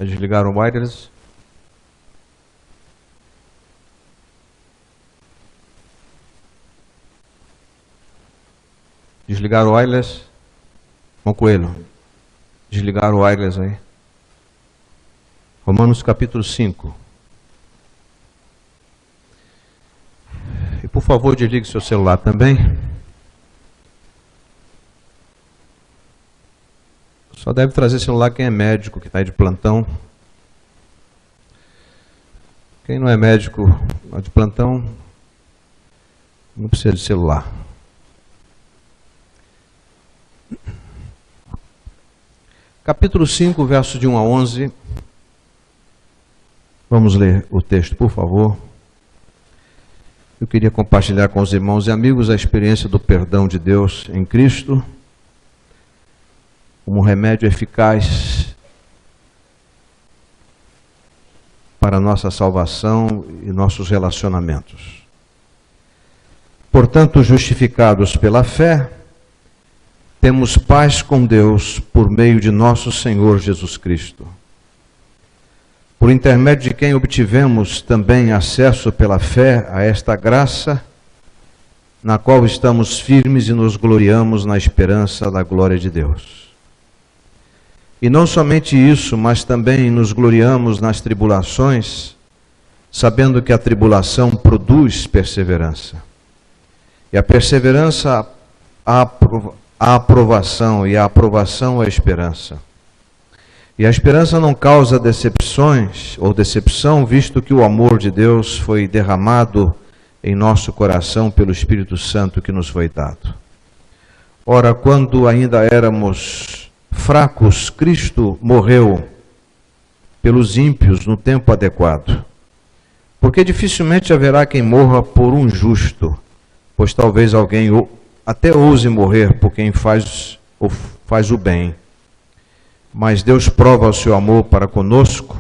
Desligar o wireless. Desligar o wireless. João Coelho. Desligar o wireless aí. Romanos capítulo 5. E por favor, desligue seu celular também. Só deve trazer celular quem é médico, que está aí de plantão. Quem não é médico de plantão, não precisa de celular. Capítulo 5, versos de 1 a 11. Vamos ler o texto, por favor. Eu queria compartilhar com os irmãos e amigos a experiência do perdão de Deus em Cristo, como remédio eficaz para a nossa salvação e nossos relacionamentos. Portanto, justificados pela fé, temos paz com Deus por meio de nosso Senhor Jesus Cristo, por intermédio de quem obtivemos também acesso pela fé a esta graça, na qual estamos firmes e nos gloriamos na esperança da glória de Deus. E não somente isso, mas também nos gloriamos nas tribulações, sabendo que a tribulação produz perseverança. E a perseverança, a aprovação, e a aprovação a esperança. E a esperança não causa decepções ou decepção, visto que o amor de Deus foi derramado em nosso coração pelo Espírito Santo que nos foi dado. Ora, quando ainda éramos fracos, Cristo morreu pelos ímpios no tempo adequado. Porque dificilmente haverá quem morra por um justo, pois talvez alguém até ouse morrer por quem faz o bem. Mas Deus prova o seu amor para conosco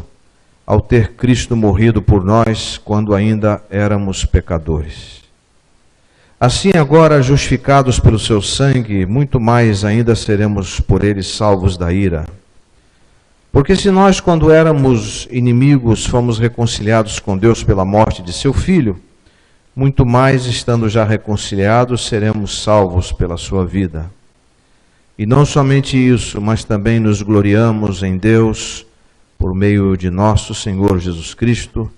ao ter Cristo morrido por nós quando ainda éramos pecadores. Assim agora, justificados pelo seu sangue, muito mais ainda seremos por ele salvos da ira. Porque se nós, quando éramos inimigos, fomos reconciliados com Deus pela morte de seu Filho, muito mais, estando já reconciliados, seremos salvos pela sua vida. E não somente isso, mas também nos gloriamos em Deus por meio de nosso Senhor Jesus Cristo,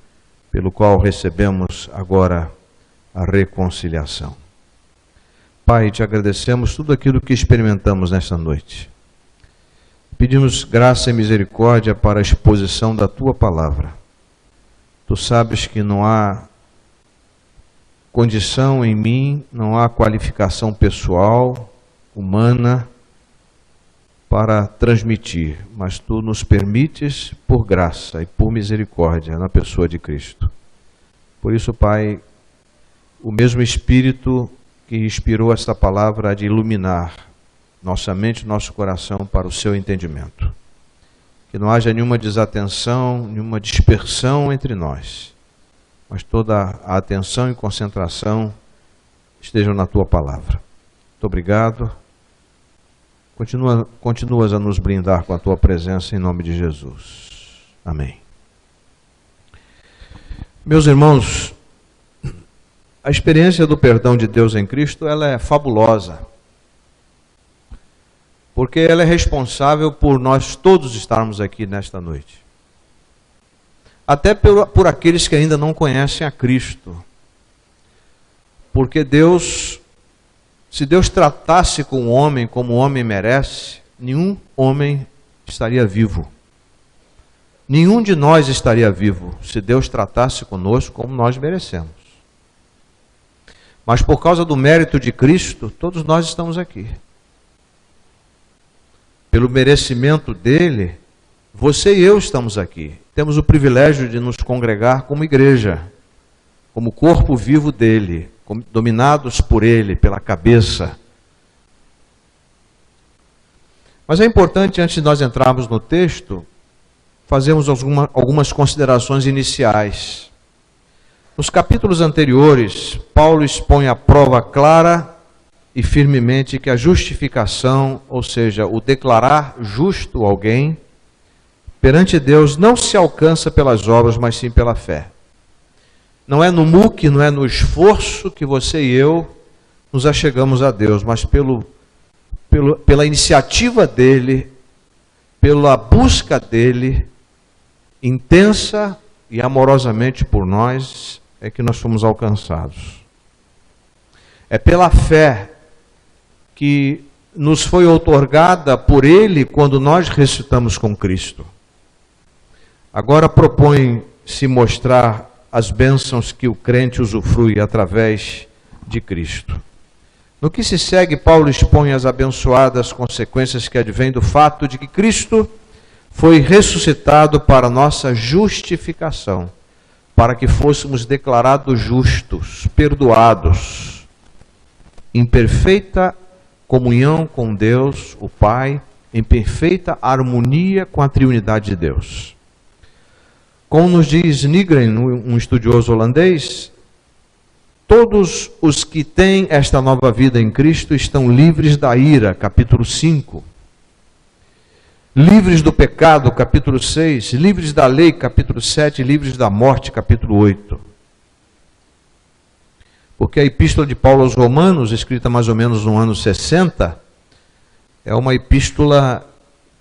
pelo qual recebemos agora a reconciliação. Pai, te agradecemos tudo aquilo que experimentamos nesta noite. Pedimos graça e misericórdia para a exposição da tua palavra. Tu sabes que não há condição em mim, não há qualificação pessoal, humana, para transmitir, mas tu nos permites por graça e por misericórdia na pessoa de Cristo. Por isso, Pai, o mesmo Espírito que inspirou esta palavra há de iluminar nossa mente e nosso coração para o seu entendimento. Que não haja nenhuma desatenção, nenhuma dispersão entre nós, mas toda a atenção e concentração estejam na tua palavra. Muito obrigado. Continuas a nos brindar com a tua presença em nome de Jesus. Amém. Meus irmãos, a experiência do perdão de Deus em Cristo, ela é fabulosa. Porque ela é responsável por nós todos estarmos aqui nesta noite. Até por aqueles que ainda não conhecem a Cristo. Porque Deus, se Deus tratasse com o homem como o homem merece, nenhum homem estaria vivo. Nenhum de nós estaria vivo se Deus tratasse conosco como nós merecemos. Mas por causa do mérito de Cristo, todos nós estamos aqui. Pelo merecimento dele, você e eu estamos aqui. Temos o privilégio de nos congregar como igreja, como corpo vivo dele, dominados por ele, pela cabeça. Mas é importante, antes de nós entrarmos no texto, fazermos algumas considerações iniciais. Nos capítulos anteriores, Paulo expõe a prova clara e firmemente que a justificação, ou seja, o declarar justo alguém, perante Deus não se alcança pelas obras, mas sim pela fé. Não é no muque, não é no esforço que você e eu nos achegamos a Deus, mas pela iniciativa dele, pela busca dele, intensa e amorosamente por nós, é que nós fomos alcançados. É pela fé que nos foi outorgada por ele quando nós ressuscitamos com Cristo. Agora propõe-se mostrar as bênçãos que o crente usufrui através de Cristo. No que se segue, Paulo expõe as abençoadas consequências que advêm do fato de que Cristo foi ressuscitado para nossa justificação, para que fôssemos declarados justos, perdoados, em perfeita comunhão com Deus, o Pai, em perfeita harmonia com a triunidade de Deus. Como nos diz Nygren, um estudioso holandês, todos os que têm esta nova vida em Cristo estão livres da ira, capítulo 5. Livres do pecado, capítulo 6. Livres da lei, capítulo 7. Livres da morte, capítulo 8. Porque a epístola de Paulo aos Romanos, escrita mais ou menos no ano 60, é uma epístola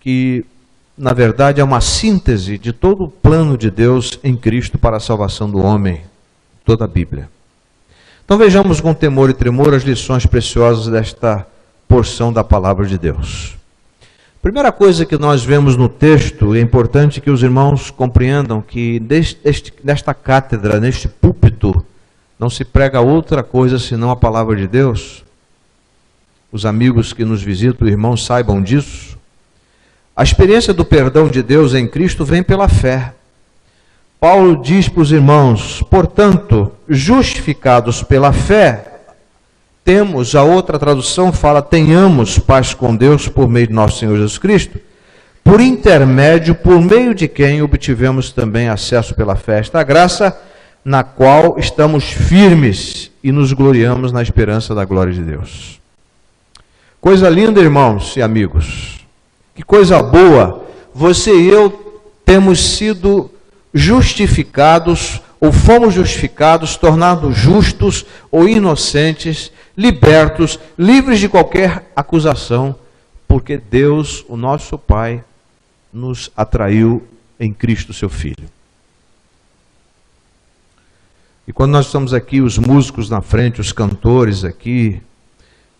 que, na verdade, é uma síntese de todo o plano de Deus em Cristo para a salvação do homem, toda a Bíblia. Então vejamos com temor e tremor as lições preciosas desta porção da palavra de Deus. Primeira coisa que nós vemos no texto, é importante que os irmãos compreendam que nesta cátedra, neste púlpito, não se prega outra coisa senão a palavra de Deus. Os amigos que nos visitam, irmãos, saibam disso. A experiência do perdão de Deus em Cristo vem pela fé. Paulo diz para os irmãos, portanto, justificados pela fé, temos, a outra tradução fala, tenhamos paz com Deus por meio de nosso Senhor Jesus Cristo, por meio de quem obtivemos também acesso pela fé, esta graça na qual estamos firmes e nos gloriamos na esperança da glória de Deus. Coisa linda, irmãos e amigos, que coisa boa, você e eu temos sido justificados, ou fomos justificados, tornados justos ou inocentes, libertos, livres de qualquer acusação, porque Deus, o nosso Pai, nos atraiu em Cristo, seu Filho. E quando nós estamos aqui, os músicos na frente, os cantores aqui,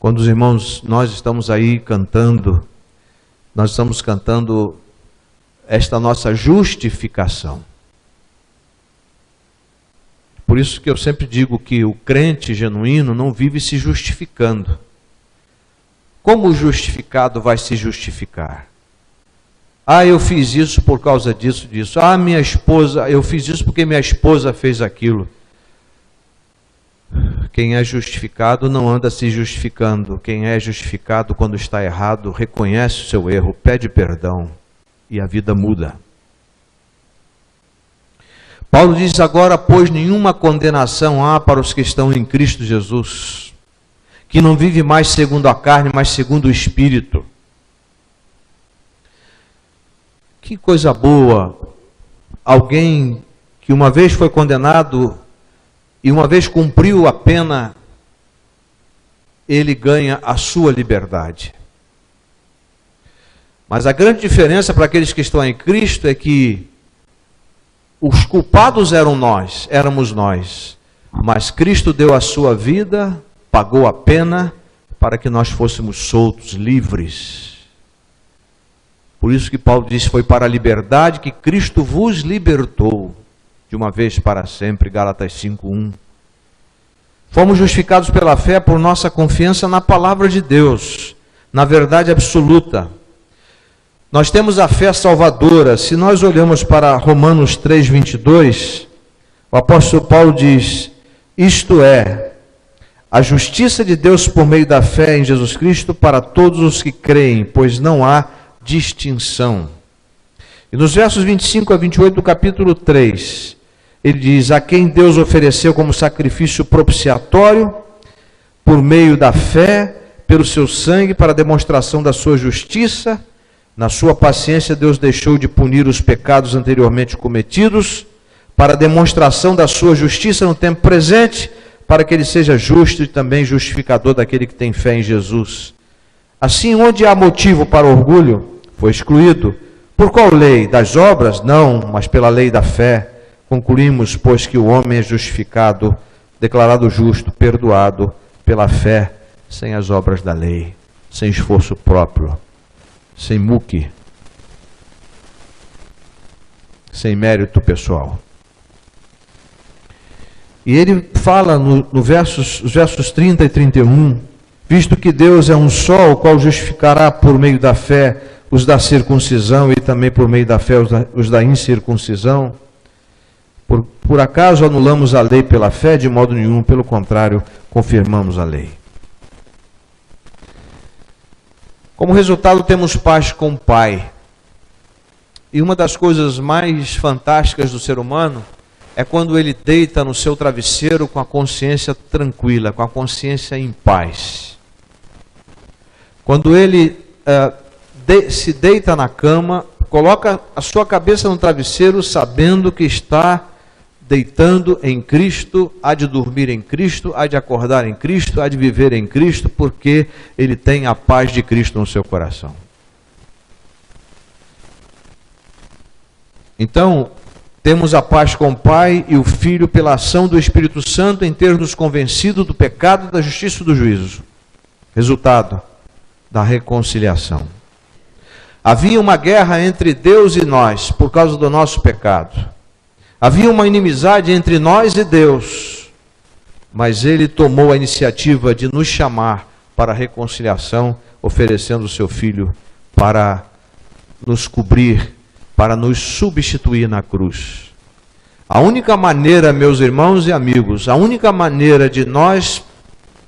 quando os irmãos, nós estamos aí cantando, nós estamos cantando esta nossa justificação. Por isso que eu sempre digo que o crente genuíno não vive se justificando. Como o justificado vai se justificar? Ah, eu fiz isso por causa disso. Ah, minha esposa, eu fiz isso porque minha esposa fez aquilo. Quem é justificado não anda se justificando. Quem é justificado quando está errado, reconhece o seu erro, pede perdão e a vida muda. Paulo diz agora, pois nenhuma condenação há para os que estão em Cristo Jesus, que não vive mais segundo a carne, mas segundo o Espírito. Que coisa boa, alguém que uma vez foi condenado e uma vez cumpriu a pena, ele ganha a sua liberdade. Mas a grande diferença para aqueles que estão em Cristo é que os culpados éramos nós, mas Cristo deu a sua vida, pagou a pena para que nós fôssemos soltos, livres. Por isso que Paulo disse, foi para a liberdade que Cristo vos libertou, de uma vez para sempre, Gálatas 5:1. Fomos justificados pela fé por nossa confiança na palavra de Deus, na verdade absoluta. Nós temos a fé salvadora. Se nós olhamos para Romanos 3:22, o apóstolo Paulo diz, isto é, a justiça de Deus por meio da fé em Jesus Cristo para todos os que creem, pois não há distinção. E nos versos 25 a 28 do capítulo 3, ele diz, a quem Deus ofereceu como sacrifício propiciatório, por meio da fé, pelo seu sangue, para a demonstração da sua justiça, Na sua paciência, Deus deixou de punir os pecados anteriormente cometidos, para demonstração da sua justiça no tempo presente, para que ele seja justo e também justificador daquele que tem fé em Jesus. Assim, onde há motivo para orgulho, foi excluído. Por qual lei? Das obras? Não, mas pela lei da fé. Concluímos, pois, que o homem é justificado, declarado justo, perdoado pela fé, sem as obras da lei, sem esforço próprio, sem muque, sem mérito pessoal. E ele fala nos versos 30 e 31, visto que Deus é um só, o qual justificará por meio da fé os da circuncisão e também por meio da fé os da incircuncisão. Por acaso anulamos a lei pela fé? De modo nenhum, pelo contrário, confirmamos a lei. Como resultado, temos paz com o Pai. E uma das coisas mais fantásticas do ser humano é quando ele deita no seu travesseiro com a consciência tranquila, com a consciência em paz. Quando ele se deita na cama, coloca a sua cabeça no travesseiro sabendo que está deitando em Cristo, há de dormir em Cristo, há de acordar em Cristo, há de viver em Cristo, porque ele tem a paz de Cristo no seu coração. Então, temos a paz com o Pai e o Filho pela ação do Espírito Santo em ter nos convencido do pecado, da justiça e do juízo. Resultado da reconciliação. Havia uma guerra entre Deus e nós por causa do nosso pecado. Havia uma inimizade entre nós e Deus, mas Ele tomou a iniciativa de nos chamar para a reconciliação, oferecendo o seu Filho para nos cobrir, para nos substituir na cruz. A única maneira, meus irmãos e amigos, a única maneira de nós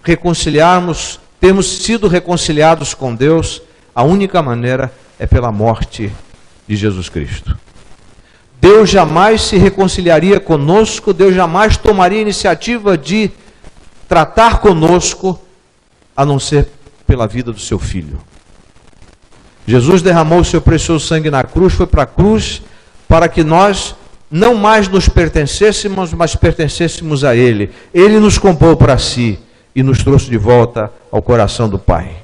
reconciliarmos, termos sido reconciliados com Deus, a única maneira é pela morte de Jesus Cristo. Deus jamais se reconciliaria conosco, Deus jamais tomaria a iniciativa de tratar conosco, a não ser pela vida do seu Filho. Jesus derramou o seu precioso sangue na cruz, foi para a cruz para que nós não mais nos pertencêssemos, mas pertencêssemos a Ele. Ele nos comprou para si e nos trouxe de volta ao coração do Pai.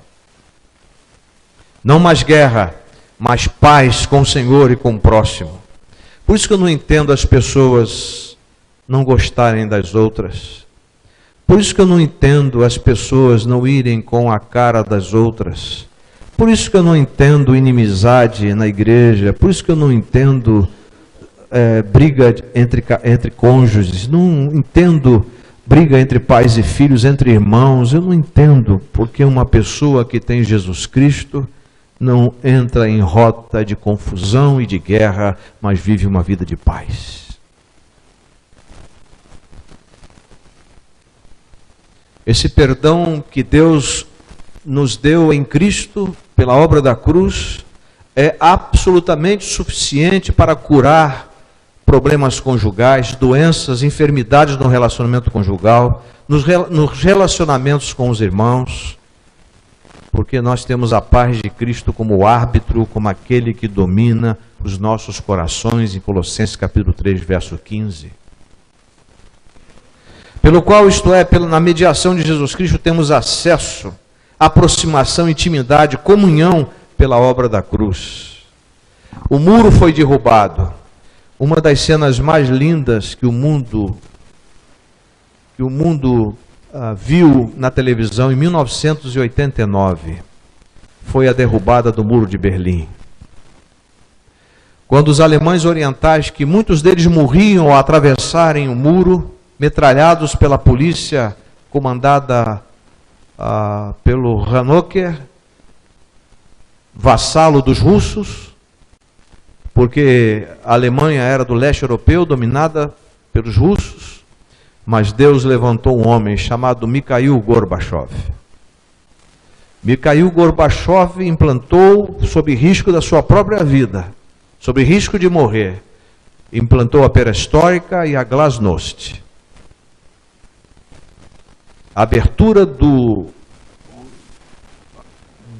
Não mais guerra, mas paz com o Senhor e com o próximo. Por isso que eu não entendo as pessoas não gostarem das outras. Por isso que eu não entendo as pessoas não irem com a cara das outras. Por isso que eu não entendo inimizade na igreja. Por isso que eu não entendo briga entre cônjuges. Não entendo briga entre pais e filhos, entre irmãos. Eu não entendo porque uma pessoa que tem Jesus Cristo não entra em rota de confusão e de guerra, mas vive uma vida de paz. Esse perdão que Deus nos deu em Cristo, pela obra da cruz, é absolutamente suficiente para curar problemas conjugais, doenças, enfermidades no relacionamento conjugal, nos relacionamentos com os irmãos, porque nós temos a paz de Cristo como árbitro, como aquele que domina os nossos corações, em Colossenses capítulo 3, verso 15. Pelo qual, isto é, na mediação de Jesus Cristo, temos acesso, aproximação, intimidade, comunhão pela obra da cruz. O muro foi derrubado. Uma das cenas mais lindas que o mundo viu na televisão em 1989 foi a derrubada do Muro de Berlim. Quando os alemães orientais, que muitos deles morriam ao atravessarem o muro, metralhados pela polícia comandada pelo Honecker, vassalo dos russos, porque a Alemanha era do leste europeu, dominada pelos russos, mas Deus levantou um homem chamado Mikhail Gorbachev. Mikhail Gorbachev implantou, sob risco da sua própria vida, sob risco de morrer, implantou a perestroika e a glasnost. A abertura do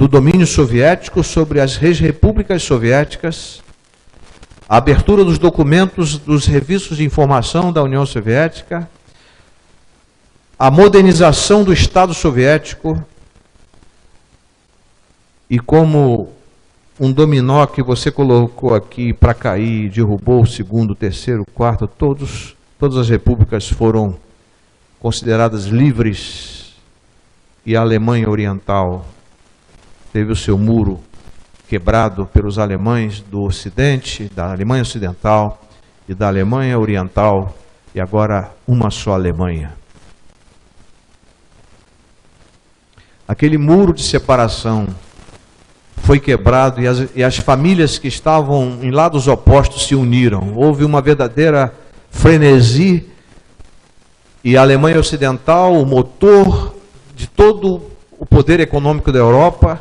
do domínio soviético sobre as repúblicas soviéticas, a abertura dos documentos dos serviços de informação da União Soviética, a modernização do Estado soviético, e como um dominó que você colocou aqui para cair, derrubou o segundo, o terceiro, o quarto, todas as repúblicas foram consideradas livres, e a Alemanha Oriental teve o seu muro quebrado pelos alemães do Ocidente, da Alemanha Ocidental e da Alemanha Oriental, e agora uma só Alemanha. Aquele muro de separação foi quebrado e as famílias que estavam em lados opostos se uniram. Houve uma verdadeira frenesi, e a Alemanha Ocidental, o motor de todo o poder econômico da Europa,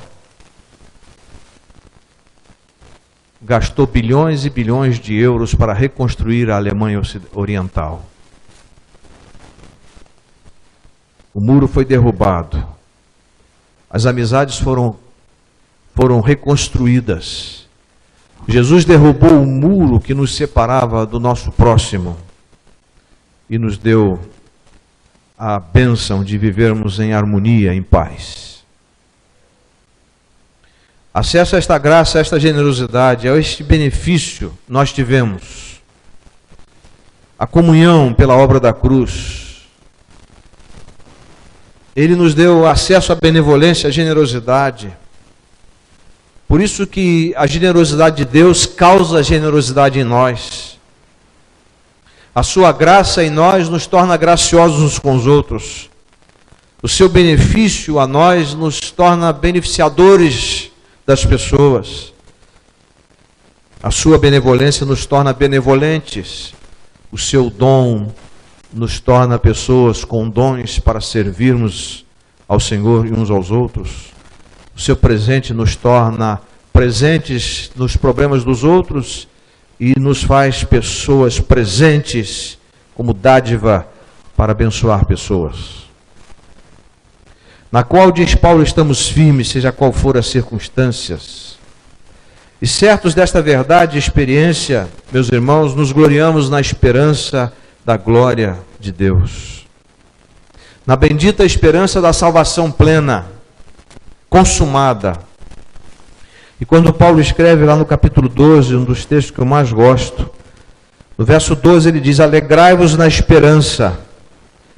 gastou bilhões e bilhões de euros para reconstruir a Alemanha Oriental. O muro foi derrubado. As amizades foram reconstruídas. Jesus derrubou o muro que nos separava do nosso próximo e nos deu a bênção de vivermos em harmonia, em paz. Acesso a esta graça, a esta generosidade, a este benefício nós tivemos. A comunhão pela obra da cruz. Ele nos deu acesso à benevolência, à generosidade. Por isso que a generosidade de Deus causa generosidade em nós. A sua graça em nós nos torna graciosos uns com os outros. O seu benefício a nós nos torna beneficiadores das pessoas. A sua benevolência nos torna benevolentes. O seu dom nos torna pessoas com dons para servirmos ao Senhor e uns aos outros. O seu presente nos torna presentes nos problemas dos outros e nos faz pessoas presentes como dádiva para abençoar pessoas. Na qual, diz Paulo, estamos firmes, seja qual for as circunstâncias. E certos desta verdade e experiência, meus irmãos, nos gloriamos na esperança da glória de Deus. Na bendita esperança da salvação plena, consumada. E quando Paulo escreve lá no capítulo 12, um dos textos que eu mais gosto, no verso 12 ele diz: alegrai-vos na esperança.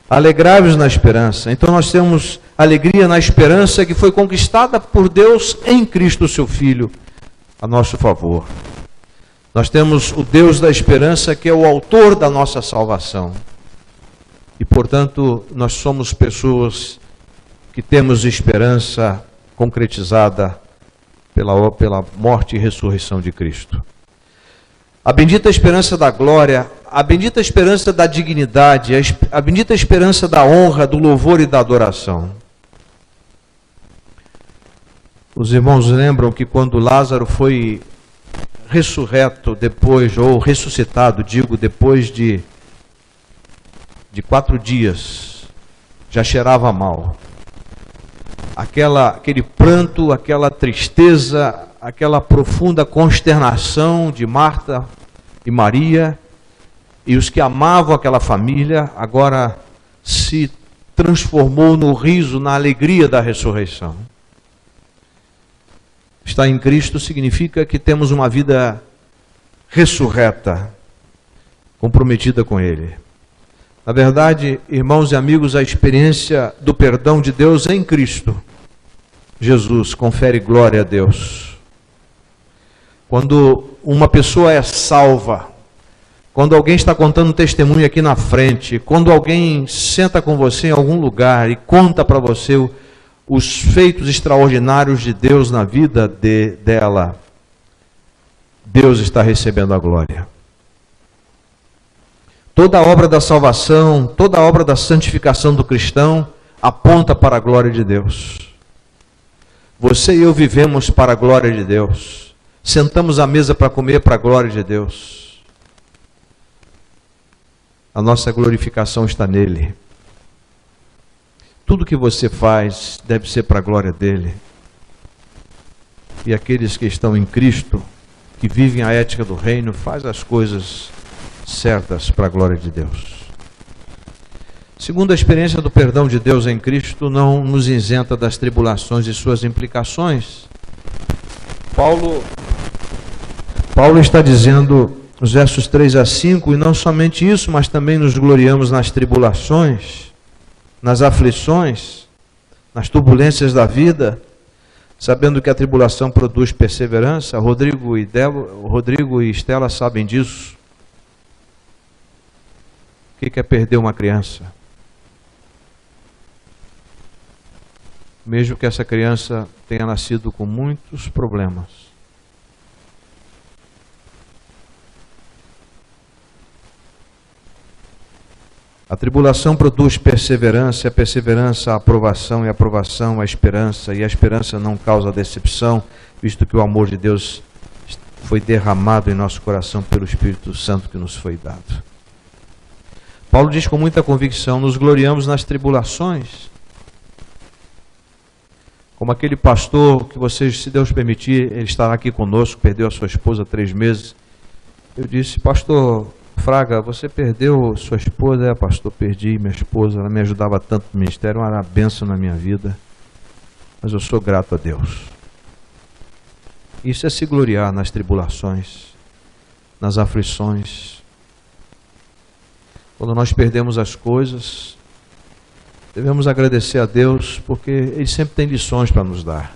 Alegrai-vos na esperança. Então nós temos alegria na esperança que foi conquistada por Deus em Cristo, seu Filho, a nosso favor. Nós temos o Deus da esperança, que é o autor da nossa salvação. E, portanto, nós somos pessoas que temos esperança concretizada pela morte e ressurreição de Cristo. A bendita esperança da glória, a bendita esperança da dignidade, a bendita esperança da honra, do louvor e da adoração. Os irmãos lembram que quando Lázaro foi ressurreto depois, ou ressuscitado, digo, depois de 4 dias, já cheirava mal. Aquele pranto, aquela tristeza, aquela profunda consternação de Marta e Maria, e os que amavam aquela família, agora se transformou no riso, na alegria da ressurreição. Estar em Cristo significa que temos uma vida ressurreta, comprometida com Ele. Na verdade, irmãos e amigos, a experiência do perdão de Deus em Cristo Jesus confere glória a Deus. Quando uma pessoa é salva, quando alguém está contando um testemunho aqui na frente, quando alguém senta com você em algum lugar e conta para você os feitos extraordinários de Deus na vida dela, Deus está recebendo a glória. Toda a obra da salvação, toda a obra da santificação do cristão aponta para a glória de Deus. Você e eu vivemos para a glória de Deus. Sentamos à mesa para comer para a glória de Deus. A nossa glorificação está nele. Tudo que você faz deve ser para a glória dele. E aqueles que estão em Cristo, que vivem a ética do reino, faz as coisas certas para a glória de Deus. Segundo, a experiência do perdão de Deus em Cristo não nos isenta das tribulações e suas implicações. Paulo está dizendo, nos versos 3 a 5, e não somente isso, mas também nos gloriamos nas tribulações, nas aflições, nas turbulências da vida, sabendo que a tribulação produz perseverança. Rodrigo e Estela sabem disso. O que é perder uma criança? Mesmo que essa criança tenha nascido com muitos problemas. A tribulação produz perseverança, e a perseverança a aprovação, e a aprovação a esperança, e a esperança não causa decepção, visto que o amor de Deus foi derramado em nosso coração pelo Espírito Santo que nos foi dado. Paulo diz com muita convicção, nos gloriamos nas tribulações. Como aquele pastor que vocês, se Deus permitir, ele estará aqui conosco, perdeu a sua esposa há 3 meses. Eu disse, pastor Fraga, você perdeu sua esposa? Pastor, perdi minha esposa, ela me ajudava tanto no ministério, era uma bênção na minha vida, mas eu sou grato a Deus. Isso é se gloriar nas tribulações, nas aflições. Quando nós perdemos as coisas, devemos agradecer a Deus, porque Ele sempre tem lições para nos dar.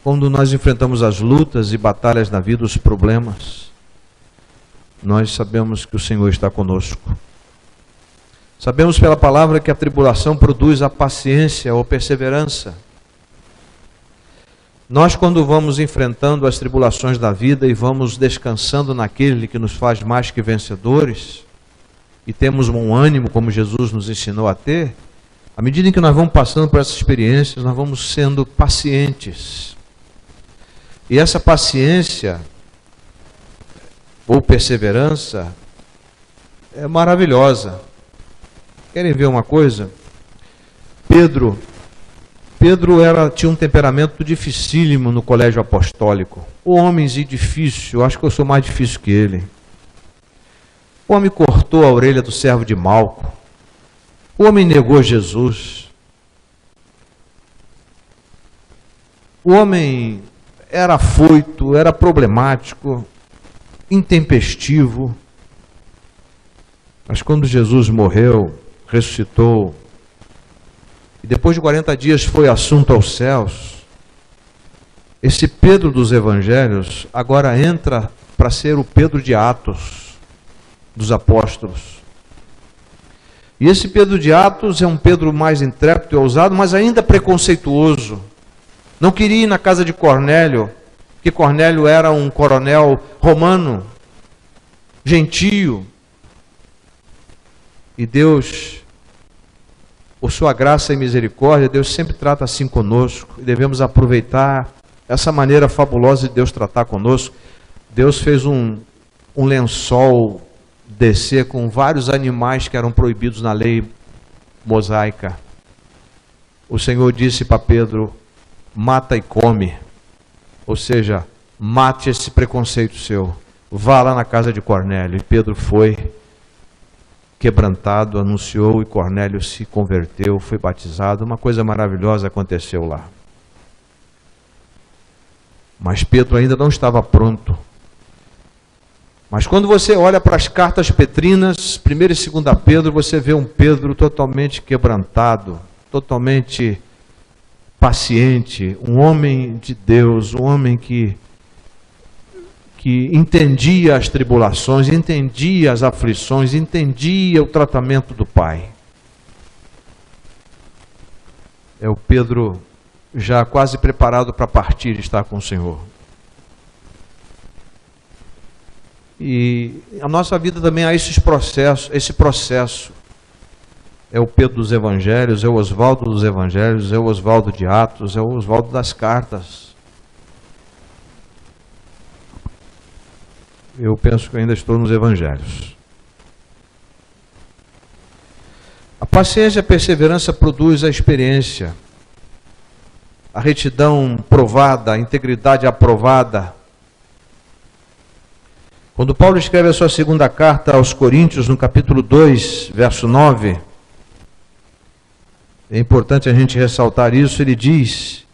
Quando nós enfrentamos as lutas e batalhas na vida, os problemas, nós sabemos que o Senhor está conosco. Sabemos pela palavra que a tribulação produz a paciência ou perseverança. Nós, quando vamos enfrentando as tribulações da vida e vamos descansando naquele que nos faz mais que vencedores, e temos um ânimo como Jesus nos ensinou a ter, à medida em que nós vamos passando por essas experiências, nós vamos sendo pacientes. E essa paciência ou perseverança é maravilhosa. Querem ver uma coisa? Pedro tinha um temperamento dificílimo no colégio apostólico. O homenzinho difícil, eu acho que eu sou mais difícil que ele. O homem cortou a orelha do servo de Malco. O homem negou Jesus. O homem era afoito, era problemático, intempestivo. Mas quando Jesus morreu, ressuscitou, e depois de 40 dias foi assunto aos céus, esse Pedro dos Evangelhos agora entra para ser o Pedro de Atos, dos apóstolos. E esse Pedro de Atos é um Pedro mais intrépido e ousado, mas ainda preconceituoso. Não queria ir na casa de Cornélio, porque Cornélio era um coronel romano, gentio. E Deus, por sua graça e misericórdia, Deus sempre trata assim conosco, e devemos aproveitar essa maneira fabulosa de Deus tratar conosco. Deus fez um lençol descer com vários animais que eram proibidos na lei mosaica. O Senhor disse para Pedro, mata e come. Ou seja, mate esse preconceito seu. Vá lá na casa de Cornélio. E Pedro foi quebrantado, anunciou, e Cornélio se converteu, foi batizado. Uma coisa maravilhosa aconteceu lá. Mas Pedro ainda não estava pronto. Mas quando você olha para as cartas petrinas, 1 e 2 Pedro, você vê um Pedro totalmente quebrantado, totalmente paciente, um homem de Deus, um homem que entendia as tribulações, entendia as aflições, entendia o tratamento do Pai. É o Pedro já quase preparado para partir e estar com o Senhor. E a nossa vida também há esse processo. É o Pedro dos Evangelhos, é o Oswaldo dos Evangelhos, é o Oswaldo de Atos, é o Oswaldo das cartas. Eu penso que ainda estou nos Evangelhos. A paciência e a perseverança produz a experiência. a retidão provada, a integridade aprovada. Quando Paulo escreve a sua segunda carta aos Coríntios, no capítulo 2, verso 9, é importante a gente ressaltar isso, ele diz: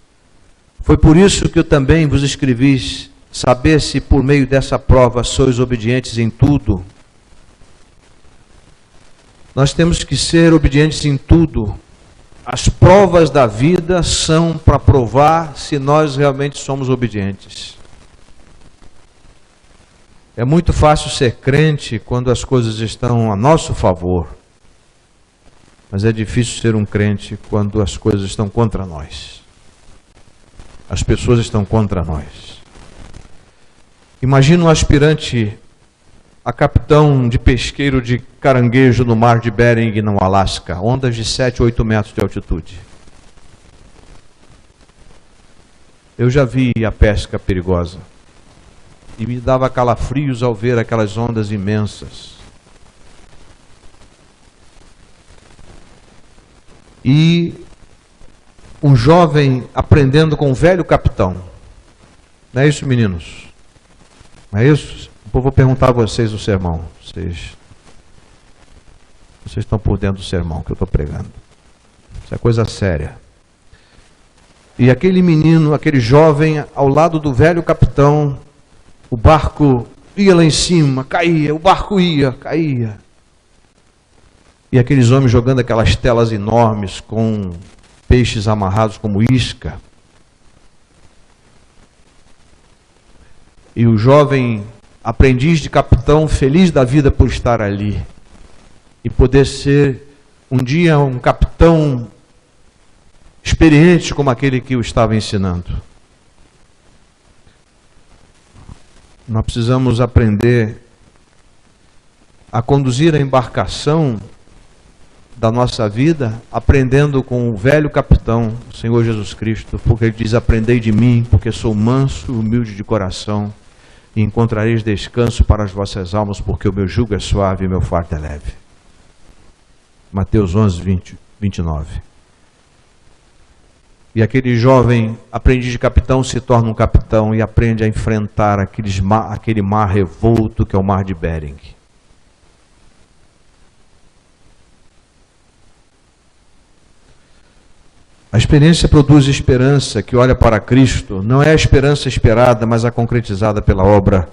foi por isso que eu também vos escrevi, saber se por meio dessa prova sois obedientes em tudo. Nós temos que ser obedientes em tudo. As provas da vida são para provar se nós realmente somos obedientes. É muito fácil ser crente quando as coisas estão a nosso favor, mas é difícil ser um crente quando as coisas estão contra nós. As pessoas estão contra nós. Imagina um aspirante a capitão de pesqueiro de caranguejo no mar de Bering, no Alasca, ondas de 7 ou 8 metros de altitude. Eu já vi a pesca perigosa e me dava calafrios ao ver aquelas ondas imensas. E um jovem aprendendo com um velho capitão. Não é isso, meninos? Não é isso? Eu vou perguntar a vocês o sermão. Vocês estão por dentro do sermão que eu estou pregando. Isso é coisa séria. E aquele menino, aquele jovem, ao lado do velho capitão, o barco ia lá em cima, caía, o barco ia, caía. E aqueles homens jogando aquelas telas enormes com peixes amarrados como isca. E o jovem aprendiz de capitão, feliz da vida por estar ali e poder ser um dia um capitão experiente como aquele que o estava ensinando. Nós precisamos aprender a conduzir a embarcação da nossa vida, aprendendo com o velho capitão, o Senhor Jesus Cristo, porque ele diz: aprendei de mim, porque sou manso e humilde de coração, e encontrareis descanso para as vossas almas, porque o meu jugo é suave e o meu fardo é leve. Mateus 11, 29. E aquele jovem aprendiz de capitão se torna um capitão e aprende a enfrentar aquele mar revolto que é o mar de Bering. A experiência produz esperança que olha para Cristo. Não é a esperança esperada, mas a concretizada pela obra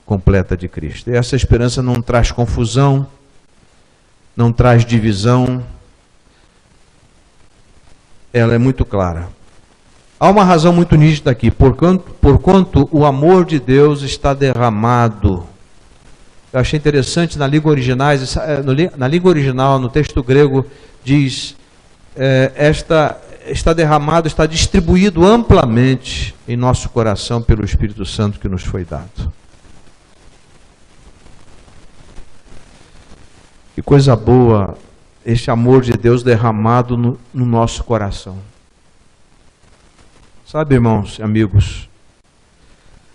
completa de Cristo. E essa esperança não traz confusão, não traz divisão. Ela é muito clara. Há uma razão muito nítida aqui. Porquanto o amor de Deus está derramado. Eu achei interessante na língua original, no texto grego, diz... está derramado, está distribuído amplamente em nosso coração pelo Espírito Santo que nos foi dado. Que coisa boa este amor de Deus derramado no nosso coração. Sabe, irmãos e amigos,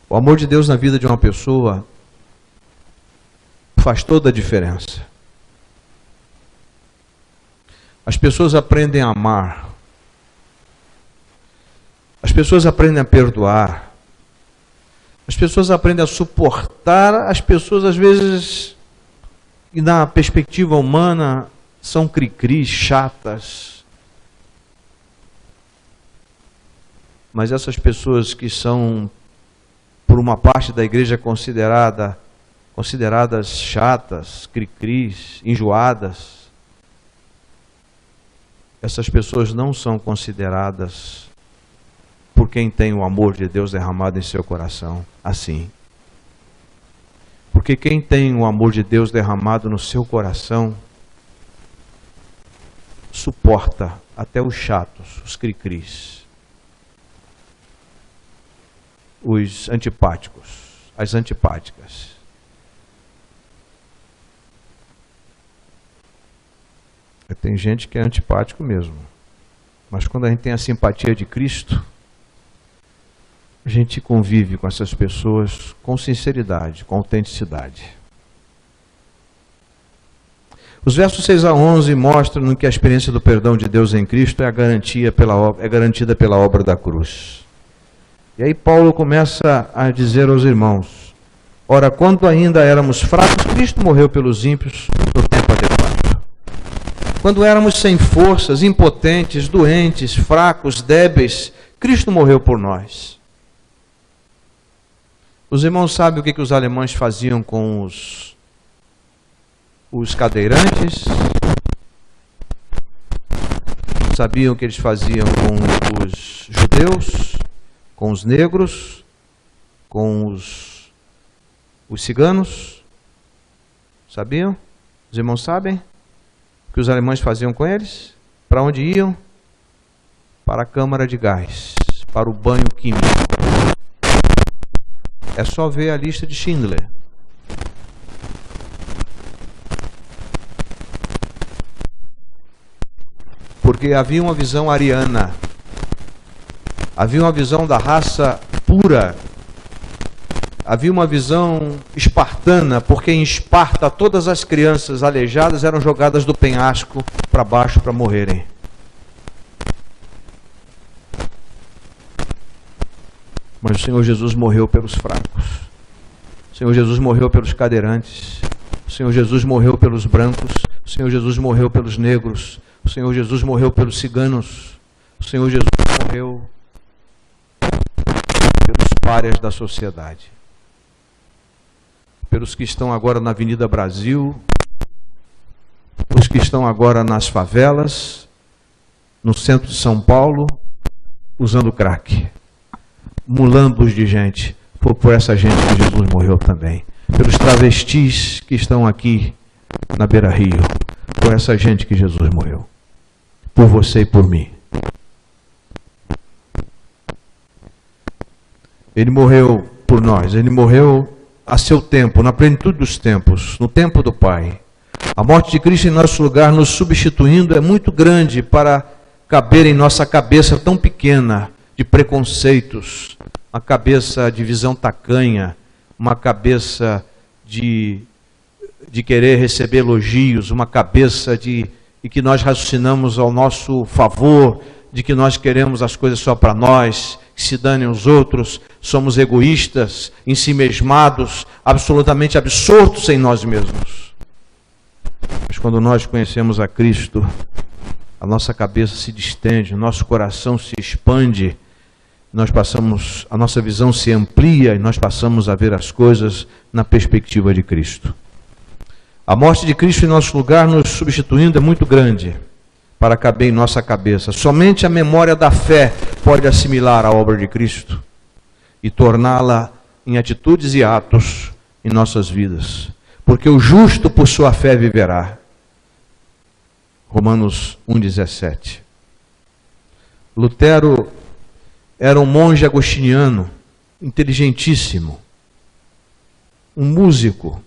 o amor de Deus na vida de uma pessoa faz toda a diferença. As pessoas aprendem a amar. As pessoas aprendem a perdoar. As pessoas aprendem a suportar. As pessoas, às vezes, e na perspectiva humana, são cri-cris, chatas. Mas essas pessoas que são, por uma parte da igreja, consideradas chatas, cri-cris, enjoadas, essas pessoas não são consideradas por quem tem o amor de Deus derramado em seu coração assim. Porque quem tem o amor de Deus derramado no seu coração suporta até os chatos, os cri-cris, os antipáticos, as antipáticas. Tem gente que é antipático mesmo. Mas quando a gente tem a simpatia de Cristo, a gente convive com essas pessoas com sinceridade, com autenticidade. Os versos 6 a 11 mostram que a experiência do perdão de Deus em Cristo é garantida pela obra da cruz. E aí Paulo começa a dizer aos irmãos: ora, quando ainda éramos fracos, Cristo morreu pelos ímpios no tempo adequado. Quando éramos sem forças, impotentes, doentes, fracos, débeis, Cristo morreu por nós. Os irmãos sabem o que os alemães faziam com os cadeirantes? Sabiam o que eles faziam com os judeus, com os negros, com os ciganos? Sabiam? Os irmãos sabem o que os alemães faziam com eles? Para onde iam? Para a câmara de gás, para o banho químico. É só ver a lista de Schindler. Porque havia uma visão ariana, havia uma visão da raça pura, havia uma visão espartana, porque em Esparta todas as crianças aleijadas eram jogadas do penhasco para baixo para morrerem. Mas o Senhor Jesus morreu pelos fracos, o Senhor Jesus morreu pelos cadeirantes, o Senhor Jesus morreu pelos brancos, o Senhor Jesus morreu pelos negros, o Senhor Jesus morreu pelos ciganos, o Senhor Jesus morreu pelos párias da sociedade, pelos que estão agora na Avenida Brasil, os que estão agora nas favelas, no centro de São Paulo, usando crack. Mulambos de gente, foi por essa gente que Jesus morreu também. Pelos travestis que estão aqui na Beira-Rio, por essa gente que Jesus morreu. Por você e por mim. Ele morreu por nós, ele morreu a seu tempo, na plenitude dos tempos, no tempo do Pai. A morte de Cristo em nosso lugar, nos substituindo, é muito grande para caber em nossa cabeça tão pequena, de preconceitos, uma cabeça de visão tacanha, uma cabeça de querer receber elogios, uma cabeça de que nós raciocinamos ao nosso favor, de que nós queremos as coisas só para nós, que se danem os outros, somos egoístas, ensimesmados, absolutamente absortos em nós mesmos. Mas quando nós conhecemos a Cristo, a nossa cabeça se distende, o nosso coração se expande, a nossa visão se amplia e nós passamos a ver as coisas na perspectiva de Cristo. A morte de Cristo em nosso lugar, nos substituindo, é muito grande para caber em nossa cabeça. Somente a memória da fé pode assimilar a obra de Cristo e torná-la em atitudes e atos em nossas vidas. Porque o justo por sua fé viverá. Romanos 1,17. Lutero era um monge agostiniano, inteligentíssimo, um músico,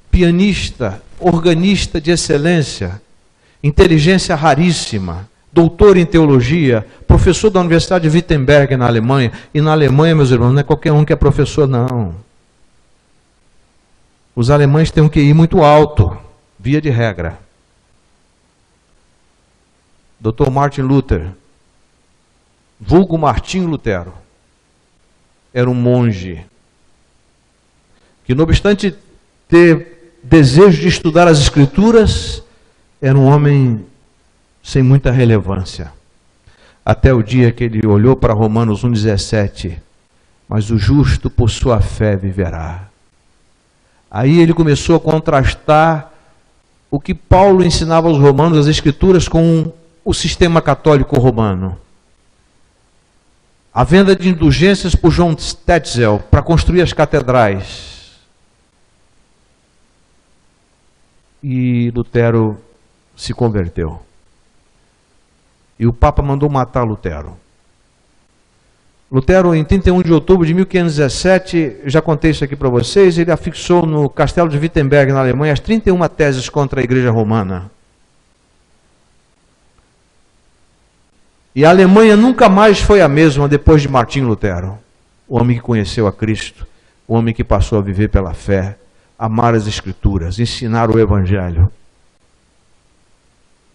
pianista, organista de excelência, inteligência raríssima, doutor em teologia, professor da Universidade de Wittenberg na Alemanha. E na Alemanha, meus irmãos, não é qualquer um que é professor, não. Os alemães têm um QI muito alto, via de regra. Dr. Martin Luther, vulgo Martinho Lutero, era um monge que, não obstante ter desejo de estudar as Escrituras, era um homem sem muita relevância. Até o dia que ele olhou para Romanos 1,17, mas o justo por sua fé viverá. Aí ele começou a contrastar o que Paulo ensinava aos romanos, as Escrituras, com o sistema católico romano. A venda de indulgências por João Tetzel para construir as catedrais. E Lutero se converteu. E o Papa mandou matar Lutero. Lutero, em 31 de outubro de 1517, eu já contei isso aqui para vocês, ele afixou no castelo de Wittenberg, na Alemanha, as 31 teses contra a Igreja Romana. E a Alemanha nunca mais foi a mesma depois de Martinho Lutero. O homem que conheceu a Cristo, o homem que passou a viver pela fé, amar as Escrituras, ensinar o Evangelho.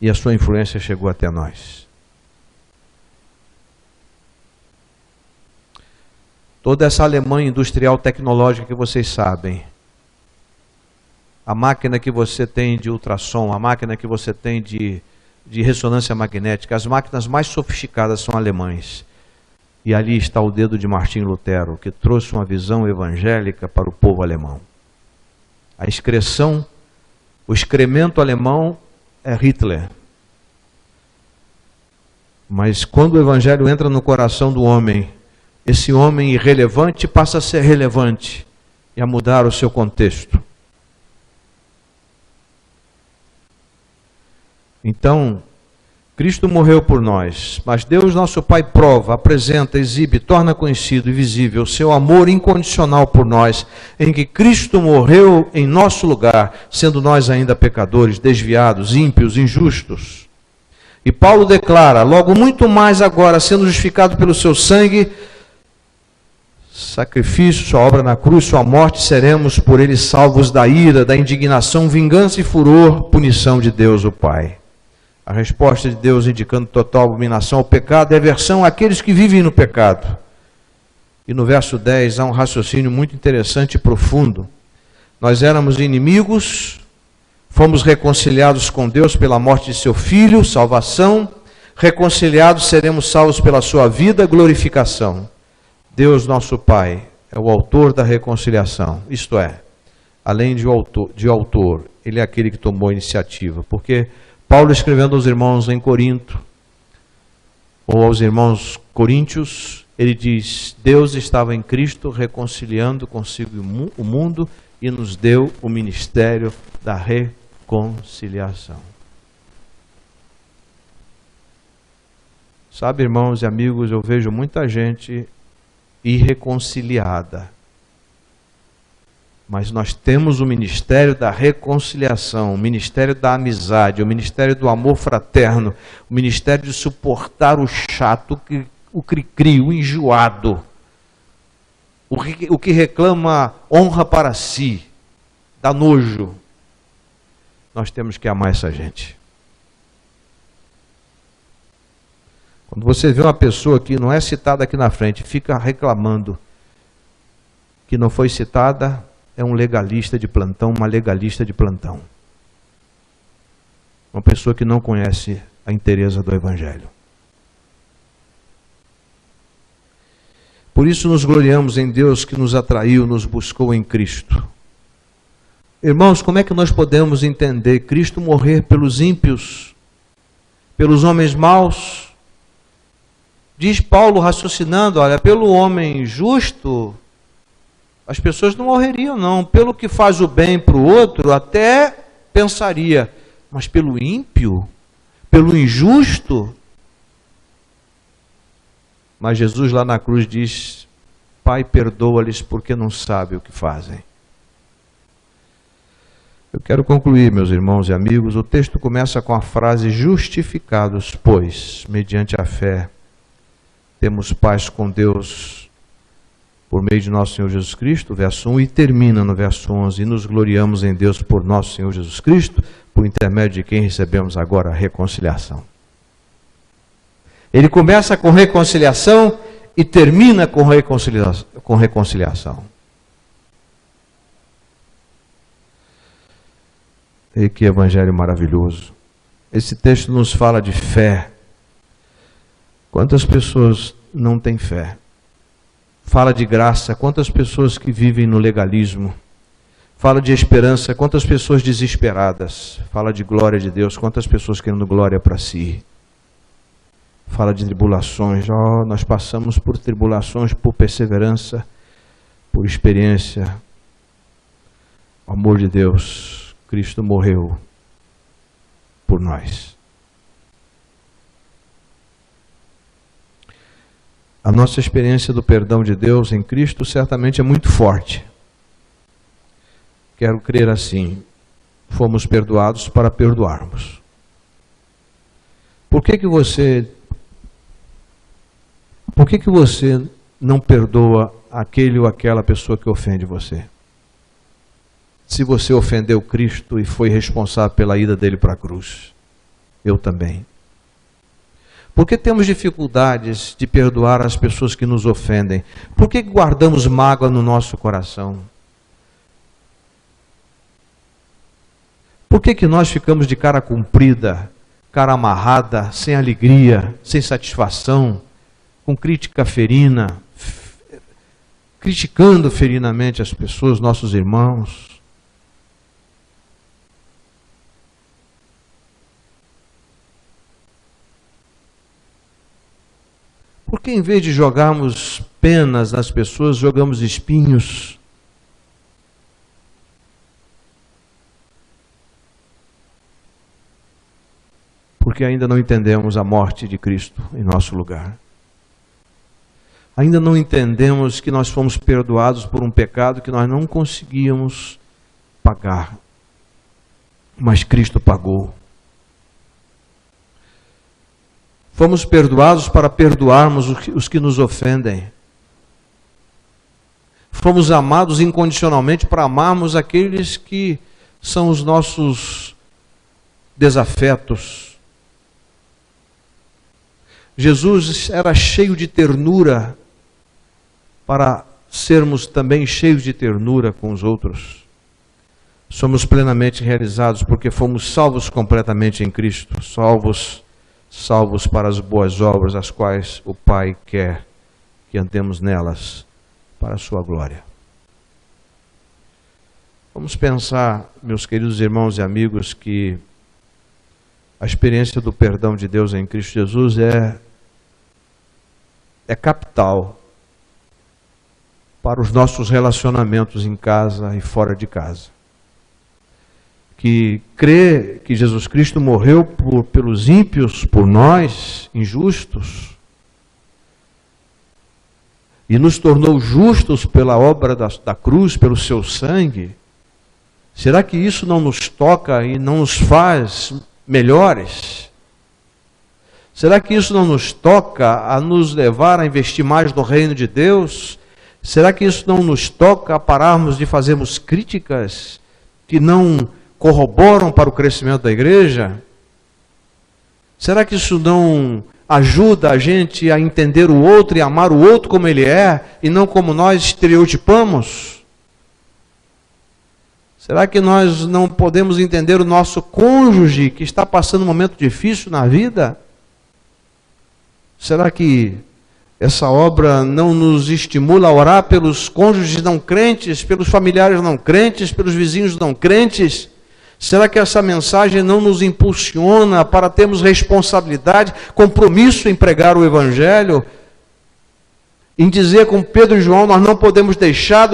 e a sua influência chegou até nós. Toda essa Alemanha industrial tecnológica que vocês sabem, a máquina que você tem de ultrassom, a máquina que você tem de ressonância magnética, as máquinas mais sofisticadas são alemães. E ali está o dedo de Martim Lutero, que trouxe uma visão evangélica para o povo alemão. A excreção, o excremento alemão é Hitler. Mas quando o evangelho entra no coração do homem, esse homem irrelevante passa a ser relevante e a mudar o seu contexto. Então, Cristo morreu por nós, mas Deus nosso Pai prova, apresenta, exibe, torna conhecido e visível o seu amor incondicional por nós, em que Cristo morreu em nosso lugar, sendo nós ainda pecadores, desviados, ímpios, injustos. E Paulo declara, logo muito mais agora, sendo justificado pelo seu sangue, sacrifício, sua obra na cruz, sua morte, seremos por ele salvos da ira, da indignação, vingança e furor, punição de Deus o Pai. A resposta de Deus indicando total abominação ao pecado é aversão àqueles que vivem no pecado. E no verso 10 há um raciocínio muito interessante e profundo. Nós éramos inimigos, fomos reconciliados com Deus pela morte de seu Filho, salvação. Reconciliados seremos salvos pela sua vida, glorificação. Deus nosso Pai é o autor da reconciliação. Isto é, além de autor, Ele é aquele que tomou a iniciativa. Porque Paulo, escrevendo aos irmãos em Corinto, ou aos irmãos coríntios, ele diz, Deus estava em Cristo reconciliando consigo o mundo e nos deu o ministério da reconciliação. Sabe, irmãos e amigos, eu vejo muita gente irreconciliada. Mas nós temos o ministério da reconciliação, o ministério da amizade, o ministério do amor fraterno, o ministério de suportar o chato, o cri-cri, o enjoado, o que reclama honra para si, dá nojo. Nós temos que amar essa gente. Quando você vê uma pessoa que não é citada aqui na frente, fica reclamando que não foi citada, é um legalista de plantão, uma legalista de plantão. Uma pessoa que não conhece a inteireza do Evangelho. Por isso nos gloriamos em Deus que nos atraiu, nos buscou em Cristo. Irmãos, como é que nós podemos entender Cristo morrer pelos ímpios, pelos homens maus? Diz Paulo raciocinando, olha, pelo homem justo, as pessoas não morreriam não, pelo que faz o bem para o outro, até pensaria, mas pelo ímpio, pelo injusto? Mas Jesus lá na cruz diz, Pai, perdoa-lhes porque não sabem o que fazem. Eu quero concluir, meus irmãos e amigos, o texto começa com a frase, justificados, pois, mediante a fé, temos paz com Deus, por meio de nosso Senhor Jesus Cristo, verso 1, e termina no verso 11, e nos gloriamos em Deus por nosso Senhor Jesus Cristo, por intermédio de quem recebemos agora a reconciliação. Ele começa com reconciliação e termina com reconciliação. E que evangelho maravilhoso. Esse texto nos fala de fé. Quantas pessoas não têm fé? Fala de graça, quantas pessoas que vivem no legalismo. Fala de esperança, quantas pessoas desesperadas. Fala de glória de Deus, quantas pessoas querendo glória para si. Fala de tribulações, nós passamos por tribulações, por perseverança, por experiência. O amor de Deus, Cristo morreu por nós. A nossa experiência do perdão de Deus em Cristo certamente é muito forte. Quero crer assim, fomos perdoados para perdoarmos. Por que você não perdoa aquele ou aquela pessoa que ofende você? Se você ofendeu Cristo e foi responsável pela ida dele para a cruz. eu também. Por que temos dificuldades de perdoar as pessoas que nos ofendem? Por que guardamos mágoa no nosso coração? Por que nós ficamos de cara comprida, cara amarrada, sem alegria, sem satisfação, com crítica ferina, criticando ferinamente as pessoas, nossos irmãos? Porque em vez de jogarmos penas nas pessoas, jogamos espinhos? Porque ainda não entendemos a morte de Cristo em nosso lugar. Ainda não entendemos que nós fomos perdoados por um pecado que nós não conseguíamos pagar. Mas Cristo pagou. Fomos perdoados para perdoarmos os que nos ofendem. Fomos amados incondicionalmente para amarmos aqueles que são os nossos desafetos. Jesus era cheio de ternura para sermos também cheios de ternura com os outros. Somos plenamente realizados porque fomos salvos completamente em Cristo, salvos para as boas obras, as quais o Pai quer que andemos nelas para a sua glória. Vamos pensar, meus queridos irmãos e amigos, que a experiência do perdão de Deus em Cristo Jesus é capital para os nossos relacionamentos em casa e fora de casa. Que crê que Jesus Cristo morreu pelos ímpios, por nós, injustos, e nos tornou justos pela obra da cruz, pelo seu sangue, será que isso não nos toca e não nos faz melhores? Será que isso não nos toca a nos levar a investir mais no reino de Deus? Será que isso não nos toca a pararmos de fazermos críticas que não corroboram para o crescimento da igreja? Será que isso não ajuda a gente a entender o outro e amar o outro como ele é e não como nós estereotipamos? Será que nós não podemos entender o nosso cônjuge que está passando um momento difícil na vida? Será que essa obra não nos estimula a orar pelos cônjuges não crentes, pelos familiares não crentes, pelos vizinhos não crentes? Será que essa mensagem não nos impulsiona para termos responsabilidade, compromisso em pregar o Evangelho? Em dizer com Pedro e João, nós não podemos deixar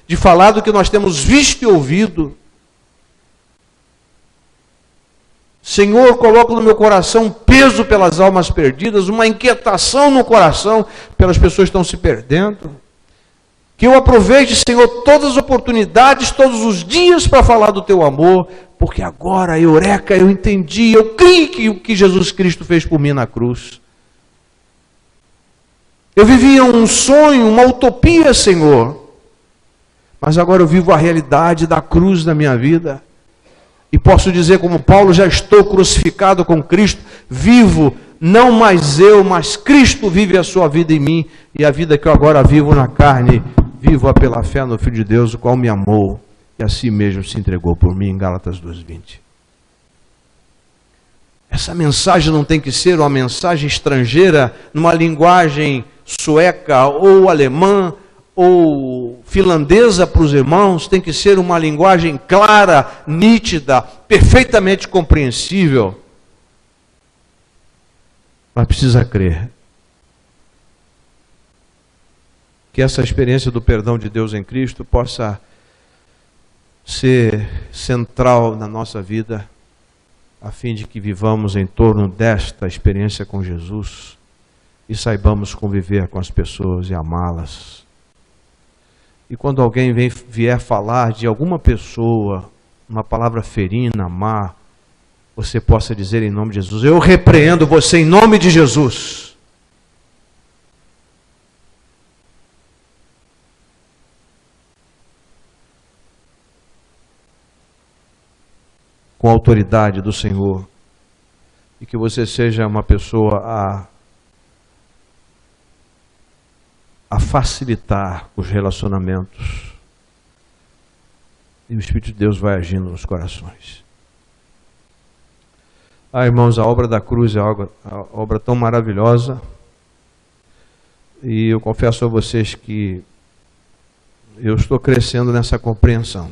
de falar do que nós temos visto e ouvido. Senhor, coloca no meu coração um peso pelas almas perdidas, uma inquietação no coração pelas pessoas que estão se perdendo. Que eu aproveite, Senhor, todas as oportunidades, todos os dias para falar do Teu amor, porque agora, eureka, eu entendi, eu criei que o que Jesus Cristo fez por mim na cruz. Eu vivia um sonho, uma utopia, Senhor, mas agora eu vivo a realidade da cruz na minha vida. E posso dizer como Paulo, já estou crucificado com Cristo, vivo, não mais eu, mas Cristo vive a sua vida em mim, e a vida que eu agora vivo na carne, vivo-a pela fé no Filho de Deus, o qual me amou, e a si mesmo se entregou por mim, em Gálatas 2:20. Essa mensagem não tem que ser uma mensagem estrangeira, numa linguagem sueca, ou alemã, ou finlandesa para os irmãos, tem que ser uma linguagem clara, nítida, perfeitamente compreensível. Mas precisa crer que essa experiência do perdão de Deus em Cristo possa ser central na nossa vida, a fim de que vivamos em torno desta experiência com Jesus e saibamos conviver com as pessoas e amá-las. E quando alguém vier falar de alguma pessoa, uma palavra ferina, má, você possa dizer em nome de Jesus: eu repreendo você em nome de Jesus. Com a autoridade do Senhor, e que você seja uma pessoa a facilitar os relacionamentos. E o Espírito de Deus vai agindo nos corações. Irmãos, a obra da cruz é uma obra tão maravilhosa. E eu confesso a vocês que eu estou crescendo nessa compreensão.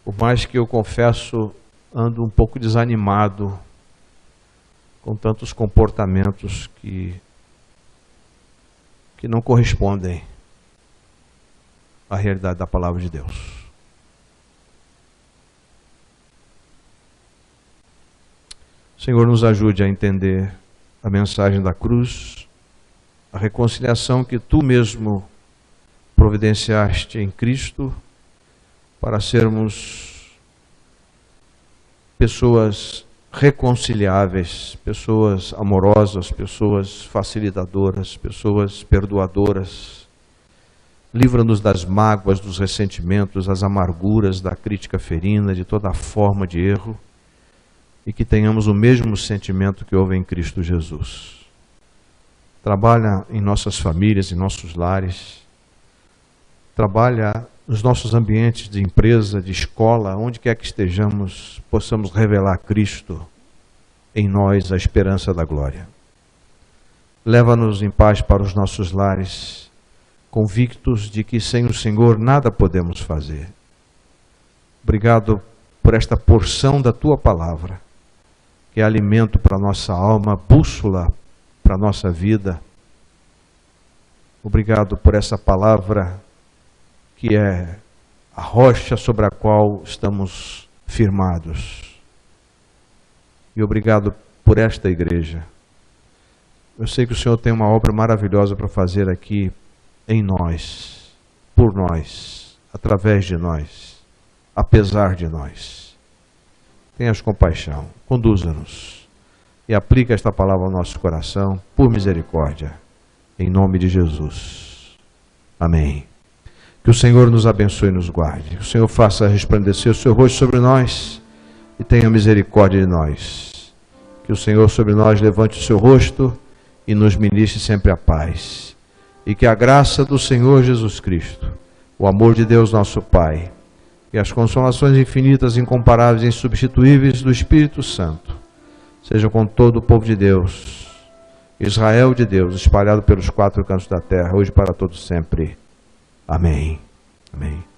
Por mais que eu confesso, ando um pouco desanimado com tantos comportamentos que não correspondem à realidade da palavra de Deus. O Senhor nos ajude a entender a mensagem da cruz, a reconciliação que Tu mesmo providenciaste em Cristo para sermos pessoas reconciliáveis, pessoas amorosas, pessoas facilitadoras, pessoas perdoadoras. Livra-nos das mágoas, dos ressentimentos, das amarguras, da crítica ferina, de toda forma de erro, e que tenhamos o mesmo sentimento que houve em Cristo Jesus. Trabalha em nossas famílias, em nossos lares, trabalha nos nossos ambientes de empresa, de escola, onde quer que estejamos, possamos revelar Cristo em nós, a esperança da glória. Leva-nos em paz para os nossos lares, convictos de que sem o Senhor nada podemos fazer. Obrigado por esta porção da Tua palavra, que é alimento para a nossa alma, bússola para a nossa vida. Obrigado por essa palavra que é a rocha sobre a qual estamos firmados. E obrigado por esta igreja. Eu sei que o Senhor tem uma obra maravilhosa para fazer aqui em nós, por nós, através de nós, apesar de nós. Tenhas compaixão, conduza-nos e aplica esta palavra ao nosso coração, por misericórdia, em nome de Jesus. Amém. Que o Senhor nos abençoe e nos guarde. Que o Senhor faça resplandecer o seu rosto sobre nós e tenha misericórdia de nós. Que o Senhor sobre nós levante o seu rosto e nos ministre sempre a paz. E que a graça do Senhor Jesus Cristo, o amor de Deus nosso Pai, e as consolações infinitas, incomparáveis e insubstituíveis do Espírito Santo, sejam com todo o povo de Deus, Israel de Deus, espalhado pelos 4 cantos da terra, hoje para todos sempre. Amém. Amém.